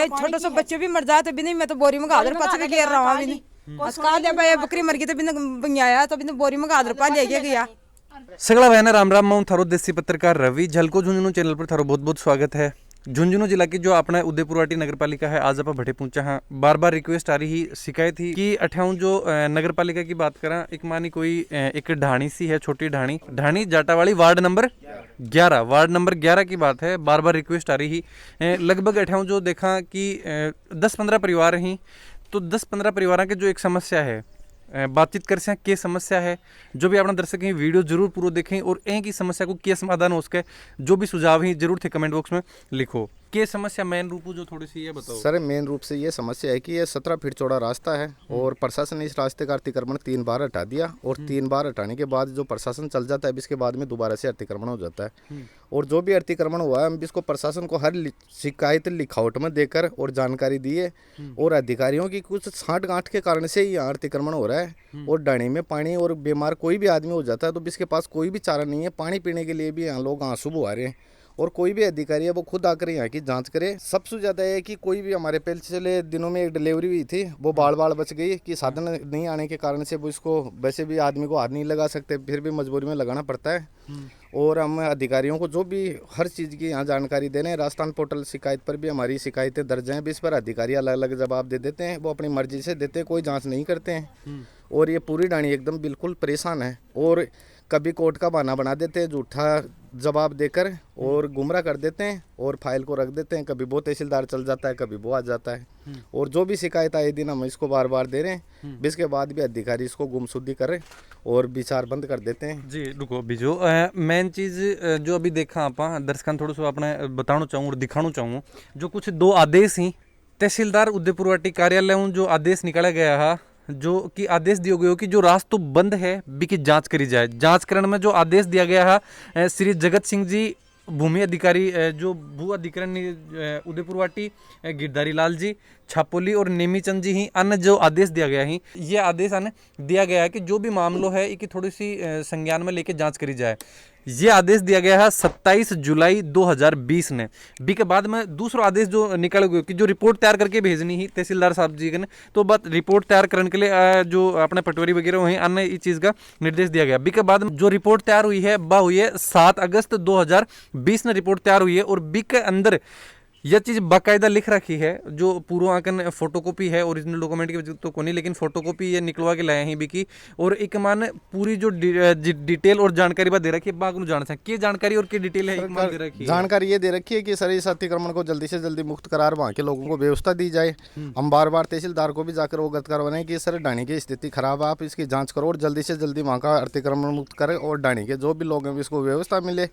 ये छोटे से बच्चे भी मर जाते भी नहीं, मैं तो बोरी में गाजर पच भी घेर रहा हूँ भी नहीं। अस्का ले भाई बकरी मर गई तो बिन बंगाया तो बिन बोरी में गाजर पा ले गया। सगला बहना राम राम, मैं थारो देसी पत्रकार रवि। झलको झुंझुनू चैनल पर थारो बहुत बहुत स्वागत है। झुंझुनू जिला की जो अपना उदयपुरवाटी नगर पालिका है, आज आप भटे पहुंचा हाँ। बार बार रिक्वेस्ट आ रही शिकायत ही कि अठाऊ जो नगर पालिका की बात करा, एक मानी कोई एक ढाणी सी है, छोटी ढाणी जाटावाड़ी वार्ड नंबर 11 की बात है। बार बार रिक्वेस्ट आ रही लगभग अठाऊ जो देखा कि 10-15 परिवार ही, तो 10-15 परिवारों के जो एक समस्या है, बातचीत कर सकें क्या समस्या है। जो भी अपना दर्शक हैं वीडियो जरूर पूरा देखें और एक ही समस्या को क्या समाधान हो सके, जो भी सुझाव हैं जरूर थे कमेंट बॉक्स में लिखो। क्या समस्या मेन रूप जो थोड़ी सी ये बताओ सर। मेन रूप से ये समस्या है कि ये 17 फीट चौड़ा रास्ता है और प्रशासन ने इस रास्ते का अतिक्रमण 3 बार हटा दिया और 3 बार हटाने के बाद जो प्रशासन चल जाता है, इसके बाद में दोबारा से अतिक्रमण हो जाता है। और जो भी अतिक्रमण हुआ है, हम इसको प्रशासन को हर शिकायत लिखावट में देकर और जानकारी दी है और अधिकारियों की कुछ छांट गांठ के कारण से यहाँ अतिक्रमण हो रहा है। और ढाणी में पानी और बीमार कोई भी आदमी हो जाता है तो इसके पास कोई भी चारा नहीं है, पानी पीने के लिए भी यहाँ लोग आंसू बहा रहे हैं। और कोई भी अधिकारी है वो खुद आकर यहाँ की जांच करे। सबसे ज़्यादा है कि कोई भी हमारे पिछले दिनों में एक डिलीवरी हुई थी, वो बाल बच गई कि साधन नहीं आने के कारण से वो इसको वैसे भी आदमी को हाथ नहीं लगा सकते, फिर भी मजबूरी में लगाना पड़ता है। और हम अधिकारियों को जो भी हर चीज़ की यहाँ जानकारी दे रहे हैं। राजस्थान पोर्टल शिकायत पर भी हमारी शिकायतें दर्ज हैं, इस पर अधिकारी अलग अलग जवाब दे देते हैं, वो अपनी मर्जी से देते हैं, कोई जाँच नहीं करते हैं। और ये पूरी ढाणी एकदम बिल्कुल परेशान है और कभी कोर्ट का बहाना बना देते हैं झूठा जवाब देकर और गुमराह कर देते हैं और फाइल को रख देते हैं। कभी वो तहसीलदार चल जाता है, कभी वो आ जाता है। और जो भी शिकायत आए दिन हम इसको बार बार दे रहे हैं, इसके बाद भी अधिकारी इसको गुमशुद्धी करें और विचार बंद कर देते हैं। जी रुको बीजो, मेन चीज़ जो अभी देखा आप दर्शकों थोड़ा सा अपने बताना चाहूँ और दिखाना चाहूँ, जो कुछ 2 आदेश ही तहसीलदार उदयपुरवाटी कार्यालय जो आदेश निकाला गया है, जो कि आदेश दिया गया हो कि जो रास्ता बंद है बिकी जांच करी जाए। जांच करने में जो आदेश दिया गया है, श्री जगत सिंह जी भूमि अधिकारी, जो भू अधिकरण उदयपुरवाटी, गिरधारी लाल जी छापोली और नेमीचंद जी ही अन्य जो आदेश दिया गया है, ये आदेश अन्य दिया गया है कि जो भी मामलों है इसकी थोड़ी सी संज्ञान में लेके जांच करी जाए। ये आदेश दिया गया है 27 जुलाई 2020 ने। बी के बाद में दूसरा आदेश जो निकल गया कि जो रिपोर्ट तैयार करके भेजनी ही तहसीलदार साहब जी ने, तो बात रिपोर्ट तैयार करने के लिए जो अपने पटवारी वगैरह हुए अन्य इस चीज़ का निर्देश दिया गया। बी के बाद जो रिपोर्ट तैयार हुई है वह हुई है 7 अगस्त 2020 में रिपोर्ट तैयार हुई है। और बी के अंदर यह चीज़ बाकायदा लिख रखी है, जो पूर्व आंकन फोटोकॉपी है, ओरिजिनल डॉक्यूमेंट की तो को नहीं, लेकिन फोटोकॉपी ये निकलवा के लाए हैं बिकी। और एक मान पूरी जो डिटेल और जानकारी बात दे रखी है, बाग जान सकते क्या जानकारी और क्या डिटेल है, दे रखी है। जानकारी ये दे रखी है कि सर इस अतिक्रमण को जल्दी से जल्दी मुक्त करार वहाँ के लोगों को व्यवस्था दी जाए। हम बार बार तहसीलदार को भी जाकर अवगत करवाएं कि सर ढाणी की स्थिति खराब है, आप इसकी जाँच करो और जल्दी से जल्दी वहाँ का अतिक्रमण मुक्त करें और ढाणी के जो भी लोग हैं इसको व्यवस्था मिले।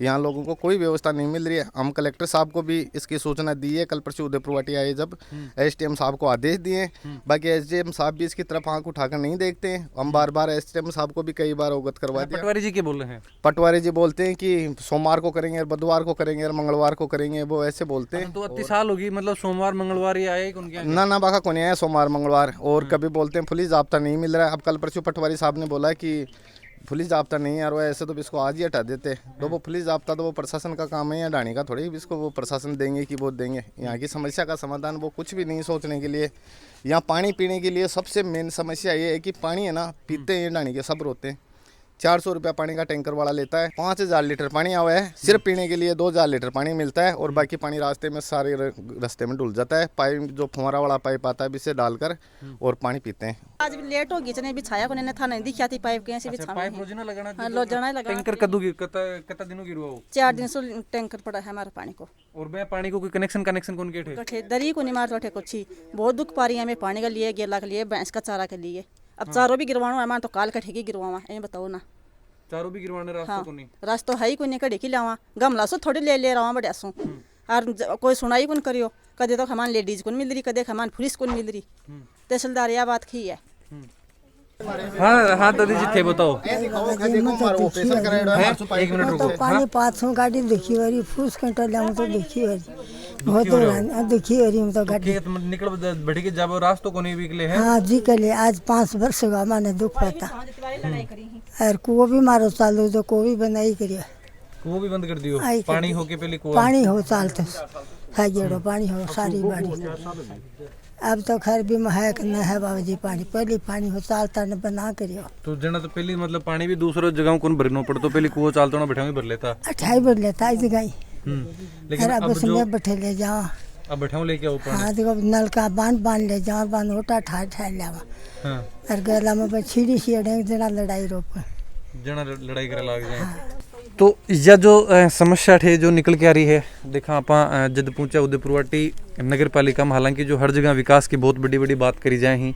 यहाँ लोगों को कोई व्यवस्था नहीं मिल रही है। हम कलेक्टर साहब को भी इसकी सूचना दी है, कल परसों उदयपुरवाटी आए जब एसडीएम साहब को आदेश दिए। बाकी एसडीएम साहब भी इसकी तरफ आंख उठाकर नहीं देखते हैं। हम बार बार एसडीएम साहब को भी कई बार अवगत करवा दिया। पटवारी जी क्या बोल रहे हैं? पटवारी जी बोलते हैं कि सोमवार को करेंगे, बुधवार को करेंगे और मंगलवार को करेंगे, वो ऐसे बोलते हैं। तो 30 साल होगी, मतलब सोमवार मंगलवार ये आए ना बाका को नहीं आया सोमवार मंगलवार। और कभी बोलते हैं पुलिस जाब्ता नहीं मिल रहा है। अब कल परसों पटवारी साहब ने बोला कि पुलिस जाब्ता नहीं आ रहा है, ऐसे तो इसको आज ही हटा देते। तो वो पुलिस जाब्ता तो वो प्रशासन का काम है, या ढाणी का थोड़ी इसको वो प्रशासन देंगे कि वो देंगे। यहाँ की समस्या का समाधान वो कुछ भी नहीं सोचने के लिए। यहाँ पानी पीने के लिए सबसे मेन समस्या ये है कि पानी है ना, पीते हैं ढाणी के सब रोते हैं। 400 रुपया पानी का टैंकर वाला लेता है, 5000 लीटर पानी आवा है। सिर्फ पीने के लिए 2000 लीटर पानी मिलता है और बाकी पानी रास्ते में सारे रास्ते में डुल जाता है। पाइप जो फुहारा वाला पाइप आता है इसे डालकर और पानी पीते हैं। आज भी लेट होगी, चने बिछाया को ने था नहीं दिखा थी पाइप के ऐसे बिछाना। पाइप रोजाना लगाना? हां रोजाना लगा। टैंकर कद्दू की कितना दिनों की रुआ? 4 दिन से टैंकर पड़ा है हमारा पानी को। और मैं पानी को कोई कनेक्शन कौन के थे दरी को नहीं मार तो कुछ ही बहुत दुख पा रही है हमें पानी का लिए, गेला के लिए, भैंस का चारा के लिए। अब चारों भी गिरवाना है, तो काल कठेगी गिरवावा, ये बताओ ना। चारों भी गिरवाने रास्ता को नहीं? रास्ता है ही कोई नहीं, कड़ी की लावा गमला सो थोड़ी ले रहा बढ़िया सो। और कोई सुनाई कौन करियो, कदे तो हमान लेडीज को मिल रही, कदे हमान पुलिस को मिल रही। तहसीलदार यह बात की है। हाँ दादी जी थे बताओ। एक मिनट रुको। पानी 500 गाड़ी देखी वाली फूस घंटा लाऊं तो देखी वाली बहुत देखी वाली हम तो गाड़ी निकल बढ़ी के जाबो रास्ता को नहीं निकले है। हाँ जी कले आज 5 वर्ष हुआ मैंने दुख पाता और कुओं भी मारो चालू तो को भी बनाई करियो, कुओं भी बंद कर दियो। पानी होके पहले कुआं पानी हो चालते फाइजेड़ो पानी हो सारी बाड़ी। अब तो खैर भी है कि न है बाबू जी पानी, पहले पानी हो चालता न बना करियो। तो जना तो पहले मतलब पानी भी दूसरे जगह कौन भरना पड़तो, पहले कुआं चालतो ना बैठा भर लेता। 28 बढ़ लेता इस गई। लेकिन अब अब जो उसमें बैठे ले जाओ। अब बैठाऊं लेके आओ पानी। हाँ देखो नलका बांध ले जाओ, बांध होटा ठा लावा। हाँ और गला में बस छिड़ी छिड़े जना लड़ाई रोप जना लड़ाई करे लाग जाए। तो यह जो समस्या है जो निकल के आ रही है, देखा आप जब पहुंचा उदयपुरवाटी नगर पालिका में, हालांकि जो हर जगह विकास की बहुत बड़ी बड़ी बात करी जाए ही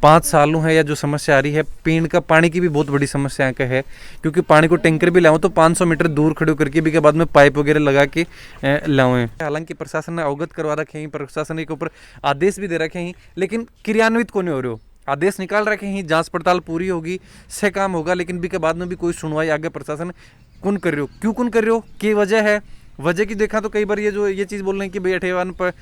5 सालों है, या जो समस्या आ रही है पीने का पानी की भी बहुत बड़ी समस्या का है, क्योंकि पानी को टैंकर भी लाऊं तो 500 मीटर दूर खड़े करके भी के बाद में पाइप वगैरह लगा के लाऊं। हालांकि प्रशासन ने अवगत करवा रखे हैं, प्रशासन के ऊपर आदेश भी दे रखे हैं, लेकिन क्रियान्वित को नहीं हो रहे हो। आदेश निकाल रखे हैं, जांच पड़ताल पूरी होगी, से काम होगा, लेकिन भी के बाद में भी कोई सुनवाई आगे प्रशासन कौन कर रहे हो, क्यों कौन कर रहे हो, क्या वजह है। वजह की देखा तो कई बार ये चीज़ बोल रहे हैं कि भाई अठेवान पर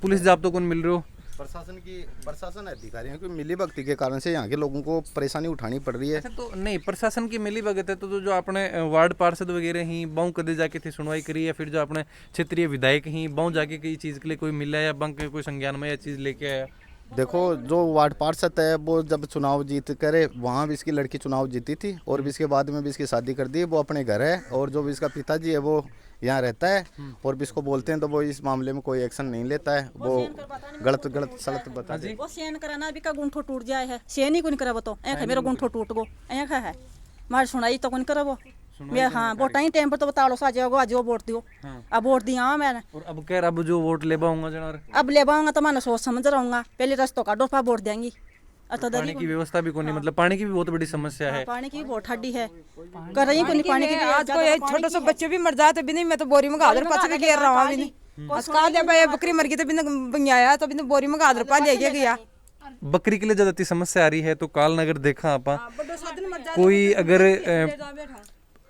पुलिस जाब्तों कौन मिल रहे हो। प्रशासन अधिकारियों की मिली भगती के कारण से यहाँ के लोगों को परेशानी उठानी पड़ रही है। अच्छा, तो नहीं प्रशासन की मिली भगत है तो जो अपने वार्ड पार्षद वगैरह ही बाऊ कदे जाके थे सुनवाई करी, या फिर जो अपने क्षेत्रीय विधायक ही बाऊ जाके कई चीज़ के लिए कोई मिला या बंक कोई संज्ञान में या चीज़ लेके आया। देखो जो वार्ड पार्षद है वो जब चुनाव जीत करे वहाँ भी इसकी लड़की चुनाव जीती थी, और भी इसके बाद में भी इसकी शादी कर दी, वो अपने घर है, और जो भी इसका पिताजी है वो यहाँ रहता है, और भी इसको बोलते हैं तो वो इस मामले में कोई एक्शन नहीं लेता है, वो गलत सलत बता दे। वो सेन कराना भी का गुंठो टूट जाए है, सेन ही कौन करा तो ऐ मेरा गुंठो टूट गो ऐ है मार सुनाई तो कौन करा वो मैं। हाँ वोट ही टाइम पर तो बताओ सा जाओगे आज वो वोट दियो। अब वोट दिया मैंने, और अब कह अब जो वोट ले पाऊंगा जना, अब ले पाऊंगा तो मैं सोच समझ रहूंगा, पहले रस्तों का डोफा वोट देंगी। तो पानी की व्यवस्था भी कोई नहीं, मतलब पानी की भी बहुत बड़ी समस्या है। पानी की बहुत हड्डी है, कर रही कोई पानी की। आज कोई छोटे से बच्चे भी मर जाते भी नहीं, मैं तो बोरी में गाजर पच के घेर रहा हूँ अभी नहीं। अस्काल जब बकरी मर गई तो बिना बंगाया तो बिना बोरी में गाजर पा ले गया। बकरी के लिए ज्यादा इतनी समस्या आ रही है, तो काल नगर देखा आप कोई अगर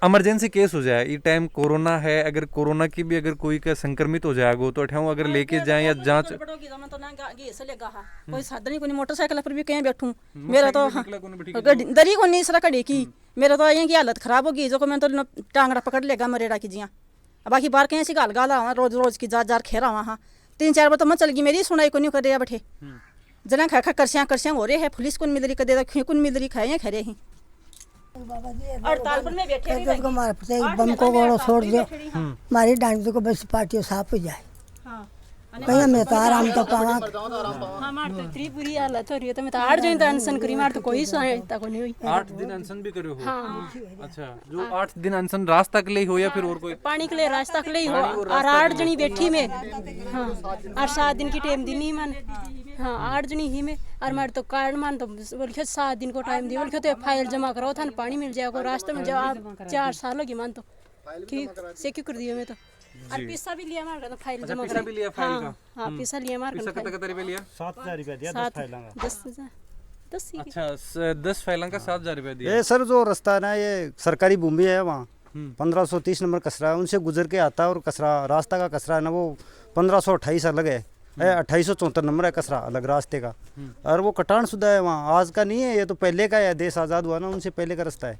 इमरजेंसी केस हो जाए, ये टाइम कोरोना है, अगर कोरोना की भी अगर कोई का संक्रमित हो जाएगा तो अठाऊं अगर लेके जाए या जांच कोई साधन कोई मोटरसाइकिल पर भी कहीं बैठूं, मेरा तो दरी को नहीं सरा कड़ी की, मेरा तो ये की हालत खराब होगी, जो को मैं तो टांगड़ा पकड़ लेगा मरेड़ा की जिया। बाकी बाहर कहीं से गाल गाला रोज रोज की जार खेरा वहाँ 3-4 बार तो मैं चल गई, मेरी सुनाई को नहीं कर रहा बैठे जना खा खा करसियां हो रहे है, पुलिस को मिल रही कदे कौन मिल रही खाए खरे ही। बम को गोड़ो छोड़ दो, हमारी डांडी को बस पार्टी साफ हो जाए। कहीं मैं तो आराम तो पावा। हमार तो इतनी बुरी हालत हो रही है, तो मैं तो 8 दिन अनशन करी, मार तो कोई सहायता को नहीं हुई। 8 दिन अनशन भी करे हो? हाँ। अच्छा, जो 8 दिन अनशन रास्ता के लिए हो या फिर और कोई पानी के लिए रास्ता के लिए हो, और 8 जनी बैठी में। हाँ, और 7 दिन की टाइम दी नहीं मन। हाँ 8 जनी ही में, और मार तो कार्ड मान तो बोल 7 दिन को टाइम दिया, बोल तो फाइल जमा कराओ था, पानी मिल जाएगा रास्ते में। जब 4 साल होगी मान तो ठीक से क्यों कर दिया मैं तो, और पैसा भी लिया मार का, तो फाइल जमा पैसा भी लिया फाइल का। हाँ पैसा लिया मार पैसा कितना रुपए लिया? 7,000 रुपया दिया 10 फाइलों का। 10 अच्छा 10 फाइलों का 7,000 रुपया दिया। ये सर जो रास्ता है ना, ये सरकारी भूमि है, वहाँ 1530 नंबर कचरा है, उनसे गुजर के आता है, और कचरा रास्ता का कचरा है ना वो 1528 अलग है, 2874 नंबर है कचरा अलग रास्ते का, और वो कटान शुदा है, वहाँ आज का नहीं है, ये तो पहले का है, देश आज़ाद हुआ ना उनसे पहले का रास्ता है,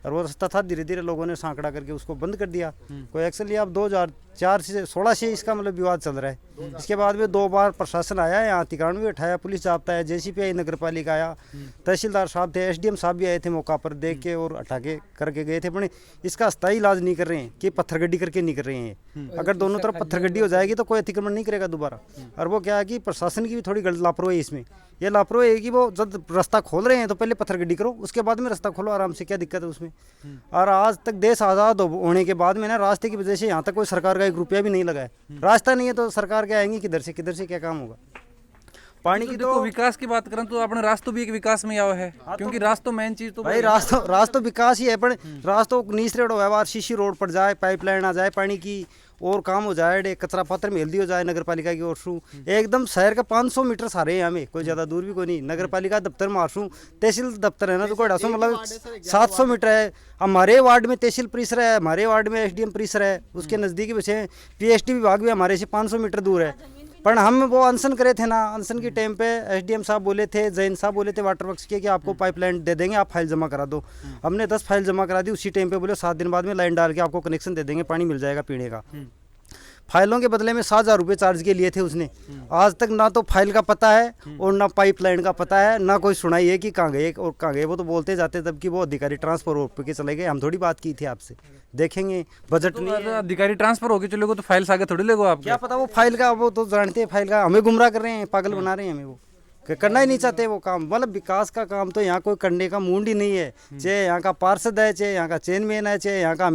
और वो रास्ता था, धीरे धीरे लोगों ने सांकड़ा करके उसको बंद कर दिया। कोई एक्शन लिया। अब 2004 से 16 से इसका मतलब विवाद चल रहा है। इसके बाद में 2 बार प्रशासन आया, यहाँ अतिक्रमण भी उठाया, पुलिस जाब्ता है, जेसीपी आई, नगर पालिका आया, तहसीलदार साहब थे, एसडीएम साहब भी आए थे मौका पर, देख के और हटा के करके गए थे, पर इसका स्थायी इलाज नहीं कर रहे हैं कि पत्थरगड्डी करके नहीं कर रहे हैं। अगर दोनों तरफ पत्थरगड्डी हो जाएगी तो कोई अतिक्रमण नहीं करेगा दोबारा। और वो क्या है कि प्रशासन की भी थोड़ी गलत लापरवाही है इसमें। ये लापरवाही है कि वो जब रास्ता खोल रहे हैं तो पहले पत्थरगड्डी करो, उसके बाद में रास्ता खोलो आराम से, क्या दिक्कत है उसमें। और आज तक देश आज़ाद होने के बाद में ना रास्ते की वजह से यहाँ तक कोई सरकार का 1 रुपया भी नहीं लगा है। रास्ता नहीं है तो सरकार क्या आएंगी, किधर से क्या काम होगा। पानी की तो विकास की बात करें तो अपने रास्तों भी एक विकास में आया है, क्योंकि रास्तों मेन चीज तो भाई रास्तों विकास ही है, पर रास्तों नीच रेड हो, सीसी रोड पर जाए, पाइपलाइन आ जाए पानी की, और काम हो जाए, कचरा पत्र में हेल्दी हो जाए नगर पालिका की ओर से। एकदम शहर का 500 मीटर सारे हैं हमें, कोई ज़्यादा दूर भी कोई नहीं। नगर पालिका दफ्तर मारसूँ, तहसील दफ्तर है ना तो कोई 250 मतलब 700 मीटर है। हमारे वार्ड में तहसील परिसर है, हमारे वार्ड में एसडीएम परिसर है, उसके नज़दीकी बचे पीएचडी विभाग भी हमारे से 500 मीटर दूर है। पर हम वो अनशन करे थे ना, अनशन के टाइम पे एसडीएम साहब बोले थे, जैन साहब बोले थे वाटर वर्क्स के कि आपको पाइपलाइन दे देंगे, आप फाइल जमा करा दो। हमने 10 फाइल जमा करा दी, उसी टाइम पे बोले 7 दिन बाद में लाइन डाल के आपको कनेक्शन दे देंगे, पानी मिल जाएगा पीने का। फाइलों के बदले में 7,000 रुपये चार्ज के लिए थे उसने। आज तक ना तो फाइल का पता है और ना पाइपलाइन का पता है, ना कोई सुनाई है कि कहाँ गए और कहाँ गए। वो तो बोलते जाते तब कि वो अधिकारी ट्रांसफर हो के चले गए। हम थोड़ी बात की थी आपसे, देखेंगे बजट नहीं है। अधिकारी ट्रांसफर होके चले गो तो फाइल आगे थोड़ी लेगो आप। क्या पता वो फाइल का, वो तो जानते हैं फाइल का, हमें गुमराह कर रहे हैं, पागल बना रहे हैं हमें। वो करना ही नहीं चाहते वो काम। मतलब विकास का काम तो यहाँ कोई करने का मूड ही नहीं है। चाहे यहाँ का पार्षद है, चाहे यहाँ का चेयरमैन है, चाहे यहाँ का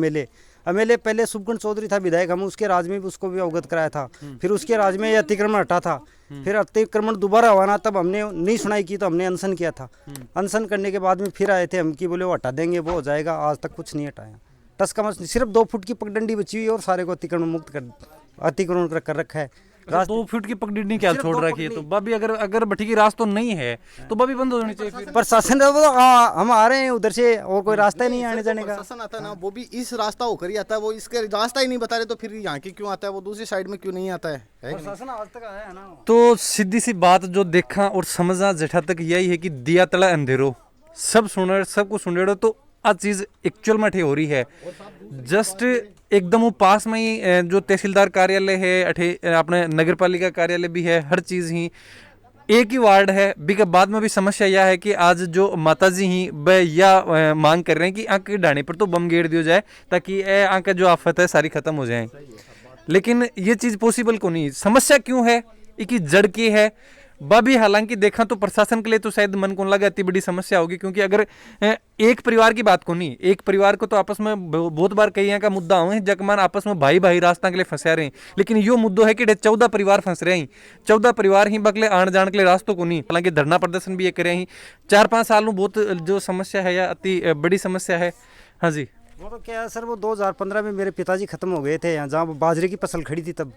एमएलए पहले सुखगण चौधरी था विधायक, हम उसके राज में भी उसको भी अवगत कराया था। फिर उसके राज में ये अतिक्रमण हटा था, फिर अतिक्रमण दोबारा हुआ ना, तब हमने नहीं सुनाई की तो हमने अनशन किया था। अनशन करने के बाद में फिर आए थे हम कि बोले वो हटा देंगे, वो हो जाएगा। आज तक कुछ नहीं हटाया। टस का सिर्फ 2 फुट की पगडंडी बची हुई और सारे को अतिक्रमण मुक्त अतिक्रमण कर रखा है। 2 फीट की पगडंडी क्या छोड़ रखी है? तो बाबी अगर भट्टी की रास्ता तो नहीं है तो बाबी बंद होनी चाहिए। फिर प्रशासन हम आ रहे हैं उधर से, और कोई रास्ता ही नहीं आने जाने का। प्रशासन आता है ना, वो भी इस रास्ता होकर ही आता है। वो इसके रास्ता ही नहीं बता रहे तो फिर यहाँ की क्यों आता है? वो दूसरी साइड में क्यों नहीं आता है? प्रशासन आज तक आया है ना। तो सीधी सी बात जो देखा और समझा जेठा तक यही है कि दिया तला अंधेरो, सब सुन सब कुछ सुन रहे तो आ चीज एक्चुअल में हो रही है। जस्ट एकदम वो पास में ही जो तहसीलदार कार्यालय है, अठे अपने नगर पालिका कार्यालय भी है, हर चीज ही एक ही वार्ड है। बिके बाद में भी समस्या यह है कि आज जो माताजी ही वे या मांग कर रहे हैं कि आंख की ढाणी पर तो बम गेड़ दिया जाए ताकि आंख का जो आफत है सारी खत्म हो जाए। लेकिन ये चीज पॉसिबल को नहीं। समस्या क्यों है? एक जड़ की है बाबी। हालांकि देखा तो प्रशासन के लिए तो शायद मन को लगा इतनी बड़ी समस्या होगी, क्योंकि अगर एक परिवार की बात को नहीं, एक परिवार को तो आपस में बहुत बार कई का मुद्दा हुए हैं जगमान आपस में भाई भाई रास्ता के लिए फंसा रहे हैं। लेकिन यो मुद्दो है कि 14 परिवार फंस रहे हैं। 14 परिवार ही बकले आने जाने के लिए रास्तों को नहीं। हालांकि धरना प्रदर्शन भी ये करे हैं 4-5 साल में। बहुत जो समस्या है या अति बड़ी समस्या है। हाँ जी, वो तो क्या है सर, वो 2015 में मेरे पिताजी खत्म हो गए थे यहाँ, जहाँ बाजरे की फसल खड़ी थी तब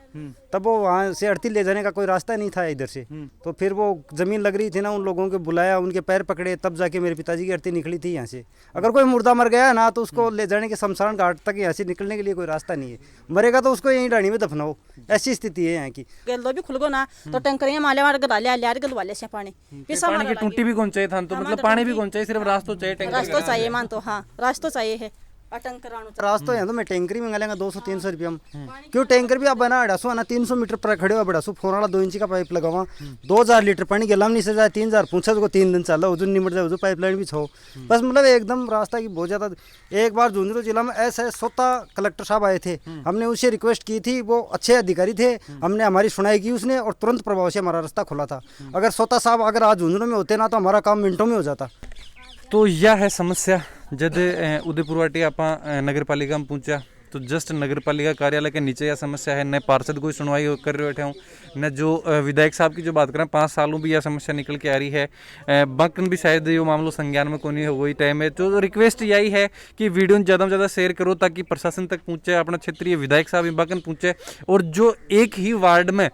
वो वहाँ से अड़ती ले जाने का कोई रास्ता नहीं था इधर से। तो फिर वो जमीन लग रही थी ना, उन लोगों को बुलाया, उनके पैर पकड़े, तब जाके मेरे पिताजी की अड़ती निकली थी यहाँ से। अगर कोई मुर्दा मर गया ना तो उसको ले जाने के शमशान घाट तक यहाँ से निकलने के लिए कोई रास्ता नहीं है। मरेगा तो उसको यहीं ढाणी में दफनाओ, ऐसी स्थिति है यहाँ की। गेलो भी खुल गो ना तो टंकरियां माले मार गला ले गलवा ले से पानी पिसा पानी की टूटी भी कौन चाहिए था? तो मतलब पानी भी कौन चाहिए, सिर्फ रास्ता चाहिए, टैंकर रास्ता चाहिए मान तो। हाँ रास्ता चाहिए है। रास्ता है तो मैं टैंकर ही मंगा लेंगे 200-300 रुपये में। क्यों टैंकर भी आप बना अड़ासो ना 300 मीटर पर खड़े हुआ बड़ासो फोन वाला 2 इंची का पाइप लगावा 2000 लीटर पानी गला नहीं से जाए 3000 पूछा तो 3 दिन चला उजुन निमट जाए उजू पाइपलाइन भी छो। बस मतलब एकदम रास्ता की बहुत ज़्यादा। एक बार झुंझुनू जिला में ऐसे स्वतः कलेक्टर साहब आए थे, हमने उससे रिक्वेस्ट की थी, वो अच्छे अधिकारी थे, हमने हमारी सुनाई की उसने और तुरंत प्रभाव से हमारा रास्ता खुला था। अगर स्वतः साहब अगर आज झुंझुनू में होते ना तो हमारा काम मिनटों में हो जाता। तो यह है समस्या। जब उदयपुर वाटी आप नगर पालिका में पहुंचा तो जस्ट नगर पालिका कार्यालय के नीचे यह समस्या है। न पार्षद कोई सुनवाई कर रहे बैठे हूँ, न जो विधायक साहब की जो बात करें 5 सालों भी यह समस्या निकल के आ रही है। बंकन भी शायद ये मामलों संज्ञान में कोई हो वही टाइम है। तो रिक्वेस्ट यही है कि वीडियो ज़्यादा से ज़्यादा शेयर करो ताकि प्रशासन तक पहुँचे, अपना क्षेत्रीय विधायक साहब बंकन पहुँचे। और जो एक ही वार्ड में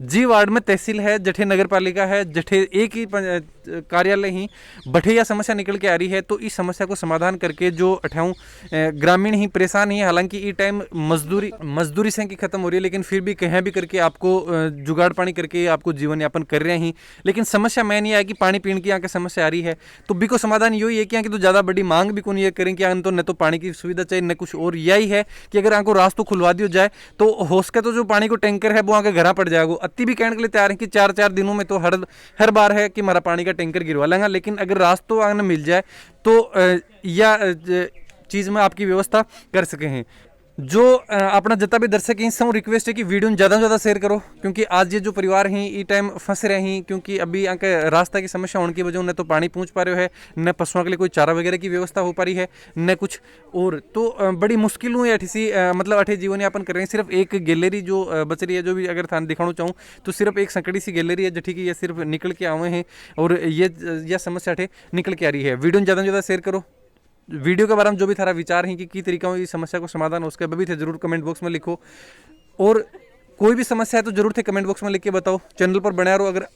वार्ड में तहसील है, जठे नगर पालिका है, जठे एक ही कार्यालय ही बठे यह समस्या निकल के आ रही है। तो इस समस्या को समाधान करके जो अठाऊं ग्रामीण ही परेशान ही, हालांकि ये टाइम मजदूरी से की खत्म हो रही है, लेकिन फिर भी कहीं भी करके आपको जुगाड़ पानी करके आपको जीवन यापन कर रहे हैं। लेकिन समस्या मैं नहीं है कि पानी पीने की यहाँ की समस्या आ रही है। तो भी को समाधान यही है कि यहाँ की तो ज़्यादा बड़ी मांग भी कौन ये करें कि तो न तो पानी की सुविधा चाहिए न कुछ और। यही है कि अगर आपको रास्ता खुलवा दिया जाए तो हो सके तो जो पानी को टैंकर है वो आगे घर पड़ जाएगा। अति भी कहने के लिए तैयार है कि 4-4 दिनों में तो हर बार है कि हमारा पानी का टैंकर गिरवा लेंगे। लेकिन अगर रास्तों आगे मिल जाए तो या चीज़ में आपकी व्यवस्था कर सके हैं। जो अपना जितना भी दर्शक हैं सब रिक्वेस्ट है कि वीडियो ज़्यादा से ज़्यादा शेयर करो, क्योंकि आज ये जो परिवार हैं ये टाइम फंस रहे हैं, क्योंकि अभी यहाँ के रास्ता की समस्या होने की वजह न तो पानी पहुँच पा रहे है, न पशुओं के लिए कोई चारा वगैरह की व्यवस्था हो पा रही है, न कुछ और। तो बड़ी मुश्किल हुई अठी मतलब अठे जीवन यापन कर रहे हैं। सिर्फ एक गैलरी जो बच रही है, जो भी अगर थान दिखाना चाहूँ तो सिर्फ एक संकड़ी सी गैलरी है जठी की ये सिर्फ निकल के आए हैं और ये समस्या अठे निकल के आ रही है। वीडियो ज़्यादा से ज़्यादा शेयर करो। वीडियो के बारे में जो भी थारा विचार है कि तरीका हो इस समस्या को समाधान हो उसके भी थे जरूर कमेंट बॉक्स में लिखो। और कोई भी समस्या है तो जरूर थे कमेंट बॉक्स में लिख के बताओ। चैनल पर बना रहो। अगर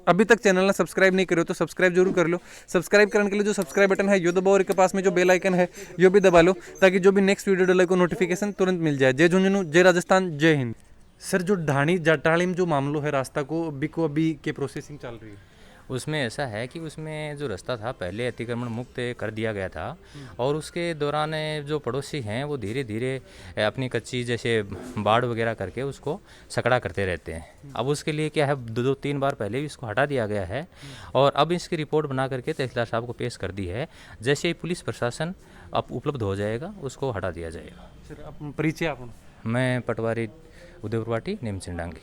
अभी तक चैनल ने सब्सक्राइब नहीं करो तो सब्सक्राइब जरूर कर लो। सब्सक्राइब करने के लिए जो सब्सक्राइब बटन है यो दबाओ और इसके पास में जो बेल आइकन है यो भी दबा लो ताकि जो भी नेक्स्ट वीडियो डाले को नोटिफिकेशन तुरंत मिल जाए। जय झुंझुनू, जय राजस्थान, जय हिंद। सर जो ढाणी जाटाली में जो मामलो है रास्ता को अभी के प्रोसेसिंग चल रही है? उसमें ऐसा है कि उसमें जो रास्ता था पहले अतिक्रमण मुक्त कर दिया गया था और उसके दौरान जो पड़ोसी हैं वो धीरे धीरे अपनी कच्ची जैसे बाड़ वगैरह करके उसको सकड़ा करते रहते हैं। अब उसके लिए क्या है, 2-3 बार पहले भी इसको हटा दिया गया है और अब इसकी रिपोर्ट बना करके तहसीलदार साहब को पेश कर दी है। जैसे ही पुलिस प्रशासन अब उपलब्ध हो जाएगा उसको हटा दिया जाएगा। सर, परिचय आप? मैं पटवारी उदयपुर पाटी नेमचंद डांगी।